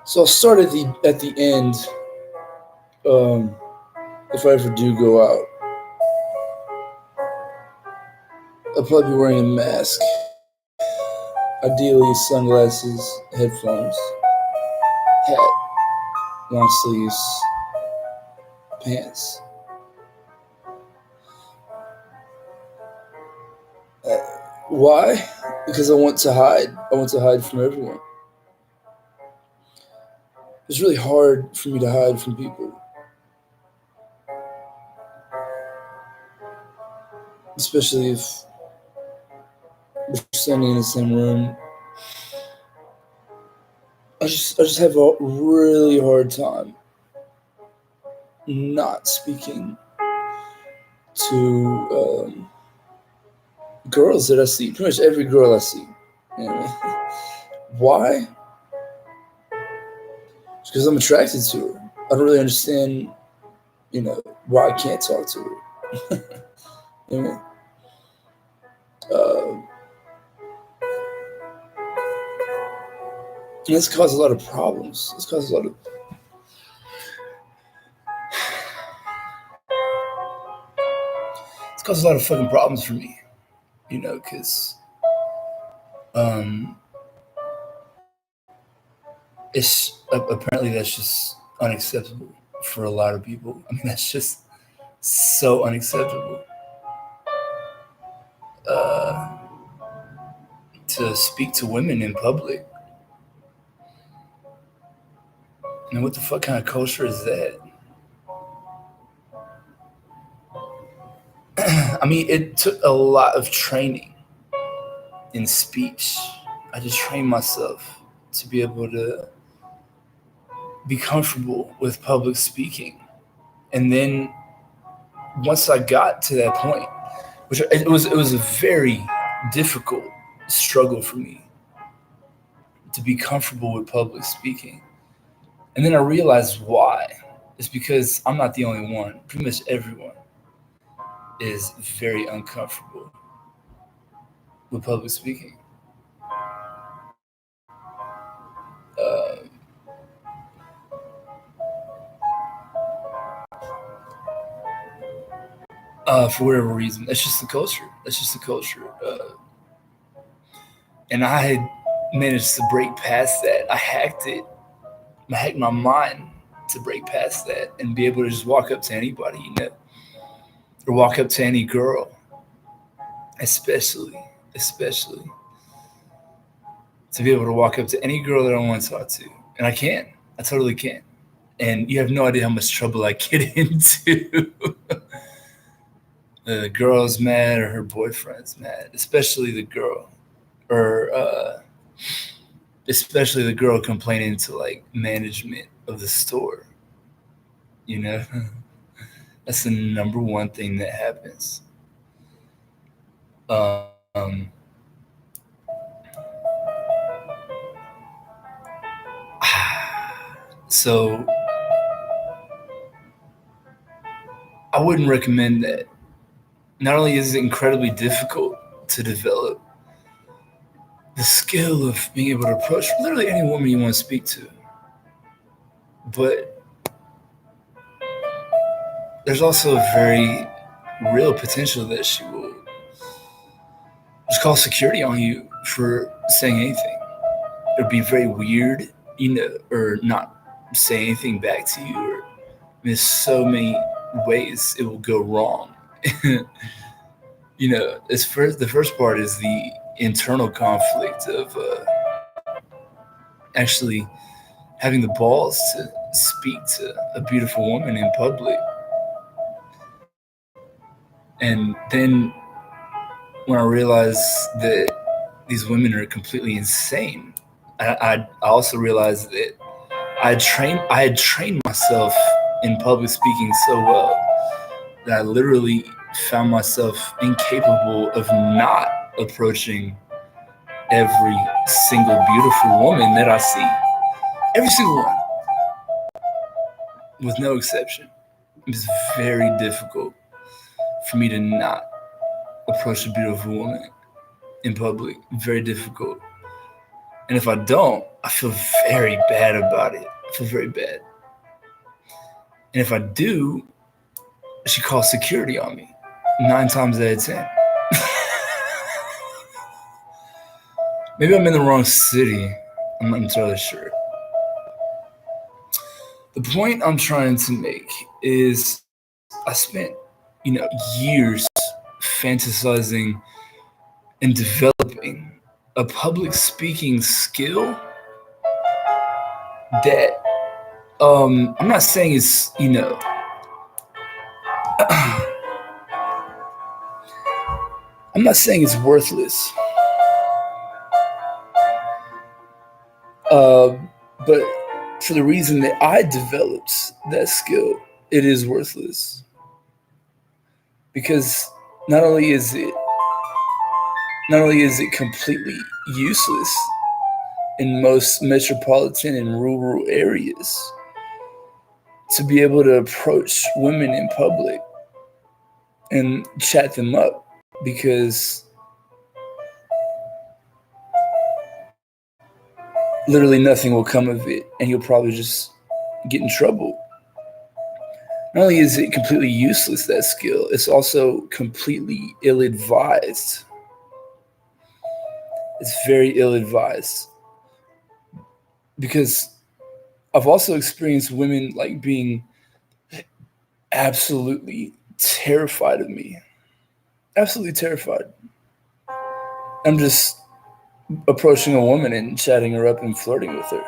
So I'll start at the end. Um, if I ever do go out, I'll probably be wearing a mask. Ideally, sunglasses, headphones, hat, long sleeves, pants. Uh, why? Because I want to hide. I want to hide from everyone. It's really hard for me to hide from people, especially if we're standing in the same room. I just have a really hard time not speaking to girls that I see. Pretty much every girl I see. You know? Why? It's because I'm attracted to her. I don't really understand, why I can't talk to her. You know? uh, and it's caused a lot of problems. It's caused a lot of fucking problems for me. Because um, apparently that's just unacceptable for a lot of people. I mean, that's just so unacceptable. Uh, to speak to women in public. And what the fuck kind of culture is that? I mean, it took a lot of training in speech. I just trained myself to be able to be comfortable with public speaking. And then once I got to that point, which it was a very difficult struggle for me to be comfortable with public speaking. And then I realized why. It's because I'm not the only one. Pretty much everyone is very uncomfortable with public speaking. Uh, for whatever reason, that's just the culture. That's just the culture. And I had managed to break past that. I hacked it. I hacked my mind to break past that and be able to just walk up to anybody, or walk up to any girl, especially, especially to be able to walk up to any girl that I want to talk to, and I can. I totally can. And you have no idea how much trouble I get into. The girl's mad or her boyfriend's mad, especially the girl, or especially the girl complaining to like management of the store. You know, that's the number one thing that happens. Um, so I wouldn't recommend that. Not only is it incredibly difficult to develop the skill of being able to approach literally any woman you want to speak to, but there's also a very real potential that she will just call security on you for saying anything. It'd be very weird, or not say anything back to you. Or there's so many ways it will go wrong. The first part is the internal conflict of actually having the balls to speak to a beautiful woman in public. And then when I realized that these women are completely insane, I also realized that I had trained myself in public speaking so well that I literally found myself incapable of not approaching every single beautiful woman that I see. Every single one, with no exception. It's very difficult for me to not approach a beautiful woman in public. Very difficult. And if I don't, I feel very bad about it. I feel very bad. And if I do, she calls security on me 9 times out of 10. Maybe I'm in the wrong city. I'm not entirely sure. The point I'm trying to make is I spent, years fantasizing and developing a public speaking skill that I'm not saying it's, I'm not saying it's worthless. But for the reason that I developed that skill, it is worthless. Because not only is it completely useless in most metropolitan and rural areas to be able to approach women in public and chat them up, because literally nothing will come of it and you'll probably just get in trouble. Not only is it completely useless, that skill, it's also completely ill-advised. It's very ill-advised. Because I've also experienced women like being absolutely terrified of me. Absolutely terrified. I'm just approaching a woman and chatting her up and flirting with her.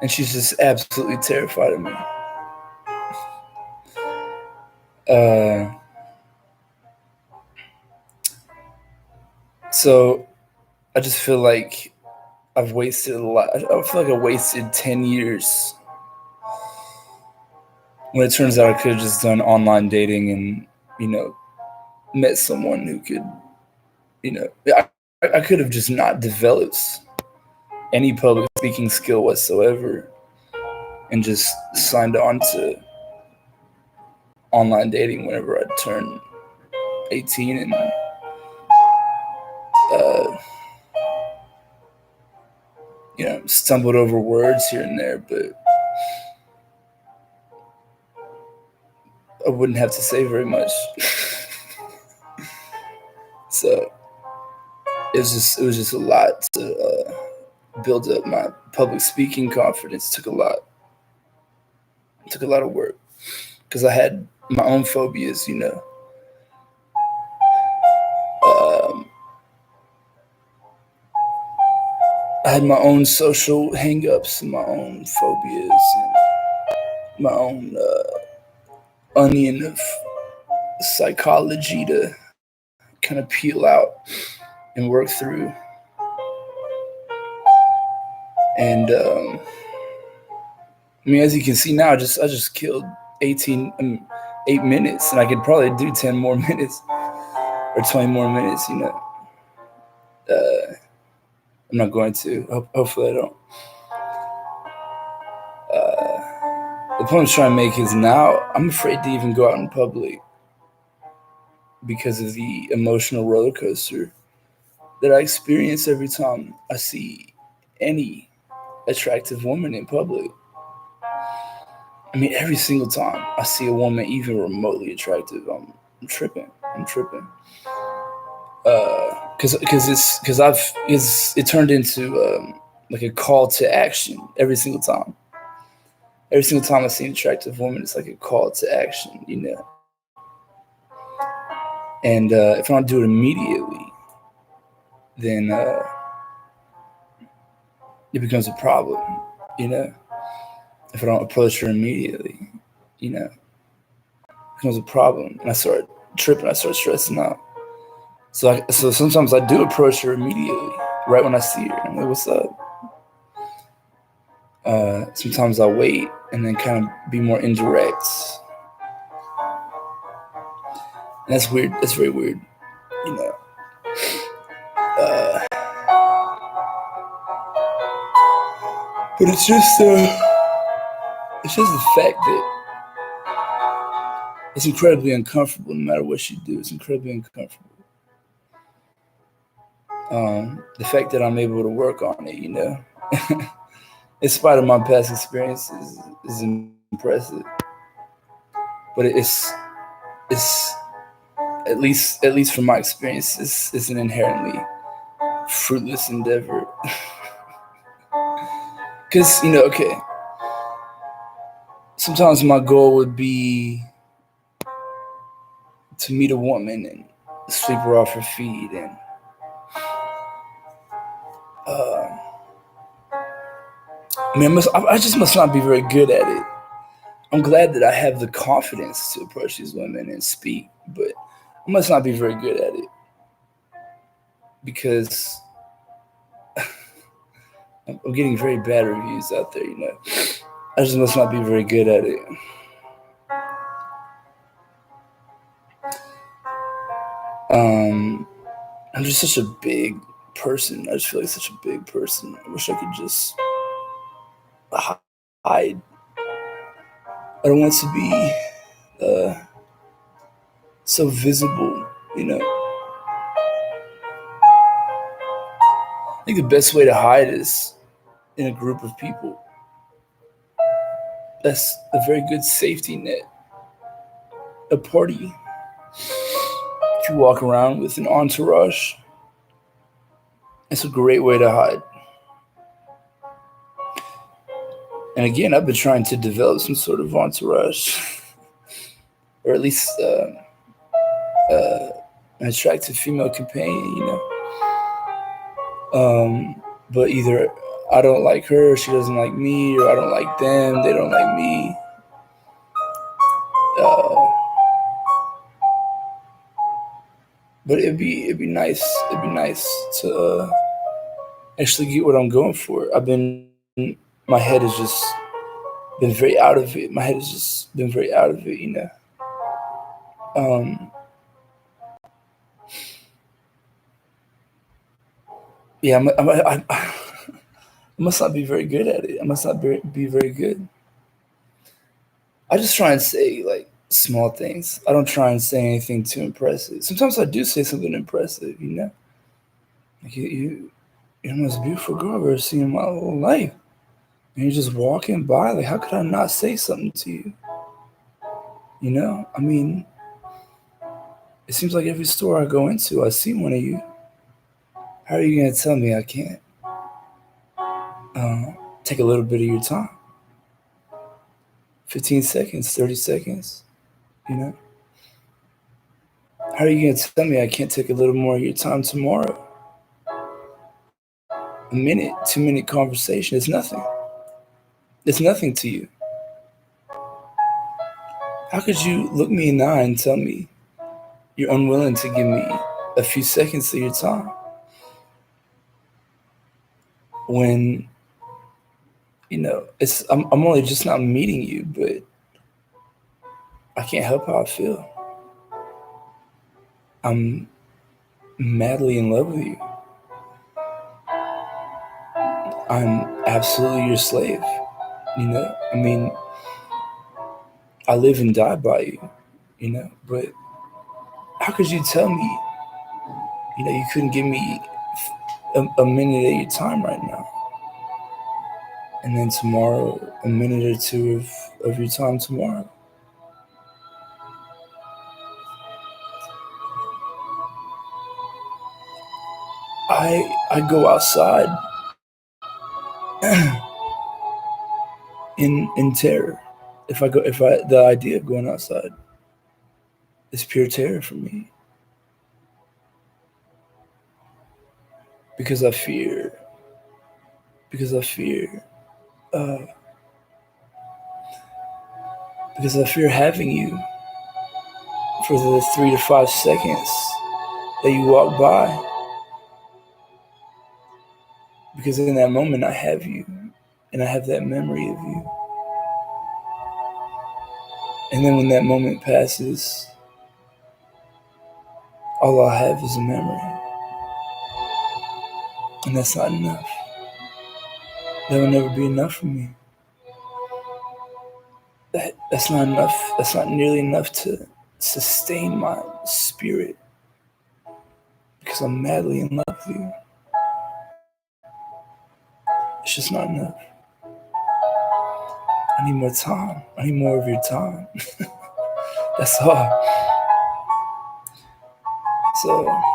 And she's just absolutely terrified of me. So I just feel like I've wasted a lot. I feel like I wasted 10 years when it turns out I could have just done online dating and, met someone who could, I could have just not developed any public speaking skill whatsoever and just signed on to online dating whenever I turned 18 and stumbled over words here and there, but I wouldn't have to say very much. So it was just a lot to build up my public speaking confidence. It took a lot of work because I had my own phobias, I had my own social hangups and my own phobias and my own onion of psychology to kind of peel out and work through. And as you can see now, I just killed 8 minutes, and I could probably do 10 more minutes or 20 more minutes. I'm not going to. Hopefully, I don't. The point I'm trying to make is now I'm afraid to even go out in public because of the emotional roller coaster that I experience every time I see any attractive woman in public. Every single time I see a woman even remotely attractive, I'm tripping. Because it turned into like a call to action every single time. Every single time I see an attractive woman, it's like a call to action, And if I don't do it immediately, then it becomes a problem, If I don't approach her immediately, it becomes a problem. And I start tripping, I start stressing out. So sometimes I do approach her immediately, right when I see her. I'm like, what's up? Sometimes I wait and then kind of be more indirect. And that's weird. That's very weird, But it's just the fact that it's incredibly uncomfortable no matter what you do. It's incredibly uncomfortable. The fact that I'm able to work on it, in spite of my past experiences, is impressive. But it's at least from my experience, it's an inherently fruitless endeavor. Because okay, sometimes my goal would be to meet a woman and sweep her off her feet, and uh, I just must not be very good at it. I'm glad that I have the confidence to approach these women and speak, but I must not be very good at it because I'm getting very bad reviews out there. I just must not be very good at it. Um, I'm just such a big person. I just feel like such a big person. I wish I could just hide. I don't want to be so visible. I think the best way to hide is in a group of people. That's a very good safety net. A party. If you walk around with an entourage, it's a great way to hide. And again, I've been trying to develop some sort of entourage, or at least an attractive female companion. But either I don't like her, she doesn't like me, or I don't like them, they don't like me. But it'd be nice. It'd be nice to actually get what I'm going for. My head has just been very out of it. My head has just been very out of it. Um, yeah, I must not be very good at it. I must not be very good. I just try and say like small things. I don't try and say anything too impressive. Sometimes I do say something impressive. Like you're the most beautiful girl I've ever seen in my whole life. And you're just walking by. Like, how could I not say something to you? I mean, it seems like every store I go into, I see one of you. How are you gonna tell me I can't take a little bit of your time? 15 seconds, 30 seconds. How are you gonna tell me I can't take a little more of your time tomorrow? A minute, 2 minute conversation is nothing. It's nothing to you. How could you look me in the eye and tell me you're unwilling to give me a few seconds of your time when I'm only just not meeting you, but I can't help how I feel. I'm madly in love with you. I'm absolutely your slave. I mean, I live and die by you. But how could you tell me, you couldn't give me a minute of your time right now? And then tomorrow, a minute or two of your time tomorrow? I go outside in terror. The idea of going outside is pure terror for me. Because I fear because I fear uh, because I fear having you for the 3 to 5 seconds that you walk by. Because in that moment I have you, and I have that memory of you. And then when that moment passes, all I have is a memory. And that's not enough. That will never be enough for me. That's not enough. That's not nearly enough to sustain my spirit. because I'm madly in love with you. It's just not enough. I need more time. I need more of your time. That's all. So